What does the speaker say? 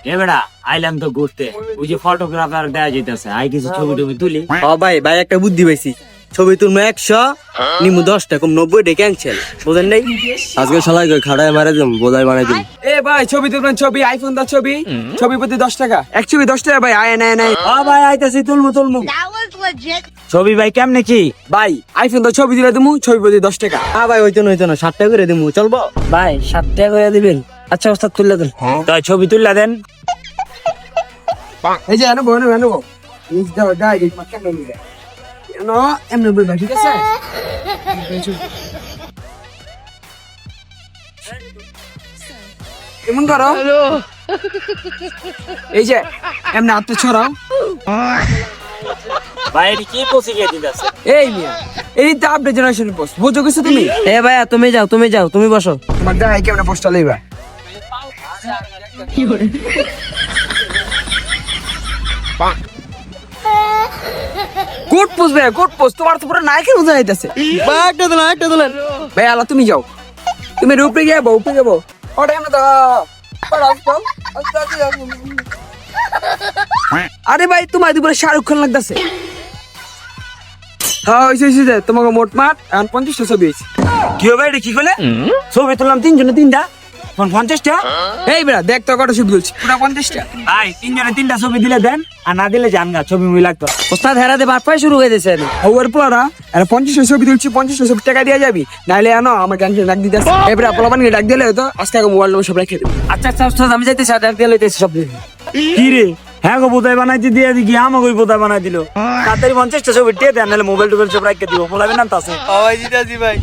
বেড়া আইলাম তো ঘুরতে, ওই যে ফটোগ্রাফার দেয়া যেতেছে, আই কিছু ছবি টবি তুলি। ভাই ভাই একটা বুদ্ধি পাইছি, ছবি তুলবো 100 নিমু 10 কম 90 ক্যান্সেল, বুঝেন নাই? আজকে সবাই খাড়ায় মারা দিম, বোঝাই বানাই দিম। এ ভাই ছবি তুলবেন, ছবি আইফোন দা ছবি, ছবি প্রতি 10 টাকা, এক ছবি 10 টাকা ভাই। আয় নাই ভাই আইতাছি, তুলমু। That was legit. ছবি ভাই কেমনে কি? ভাই আইফোন দা ছবি দিলে তুমি ছবি প্রতি 10 টাকা। ভাই হইতো না 60 টাকা করে দিমু, চলবো? ভাই 7 টাকা করে দিবেন? আচ্ছা ওস্তাদ তুললে দেন, তাই ছবি তুললা দেন। এই যে আনবো এই দাও গাই এই মাকে নিয়ে নো এমনি বল ঠিক আছে। কেমন করো এই যে এমনি হাতে ছড়াও। ভাই এটা কি পৌঁছে গিয়ে দিতেছে? এই মিয়া এই তো আপডেট জেনারেশন পোস্ট বুঝো কিছু তুমি? এ ভাইয়া তুমি যাও, তুমি বসো। তোমার গায়ে কেমন পোস্টটা লইবা? কোট পোস্ট ভাই, কোট পোস্ট তোমার তো পুরো নায়কে বোঝা যাইতেছে। ভাই একটা দিলেন। ভাই আলা তুমি যাও, তুমি উপরে গিয়ে উপরে যাবো। ওটা এমন তো আরে ভাই তোমার দুপুরে শাহরুখ খান লাগতেছে। হ্যাঁ হয়েছে তোমাকে মোটমাট 50টা ছবি হয়েছে। কি হবে এটা? কি করলে? ছবি তুললাম 3 জনে 3টা, 50টা। এই বেড়া দেখ তো কটা ছবি তুলছি, পুরা 50টা। ভাই 3 জনে 3টা ছবি দিলে দেন, আর না দিলে জান গা, ছবি মুই লাগতো। ওস্তাদ হেরাতে বাট পাই শুরু হয়ে গেছে। ওর পড়া আর 50টা ছবি তুলছি, 50টা ছবি টাকা দিয়ে যাবি, নাইলে আনো আমার গান ডাক দিতে। এবার পোলাপানকে ডাক দিলে হয়তো আজকে মোবাইল নম্বর সব রেখে দেবে। আচ্ছা ওস্তাদ আমি যাইতেছি, আর দিয়ে লইতেছি সব। কি রে, হ্যাঁ গো বোধাই বানাইতে দিয়ে দি, কি আমাকে বোধাই বানাই দিল। তাড়াতাড়ি 50টা ছবি টিয়ে দেন, নাহলে মোবাইল টোবাইল সব রাখতে দিব, বলাবেন না তো আছে। ভাই জিতাছি ভাই।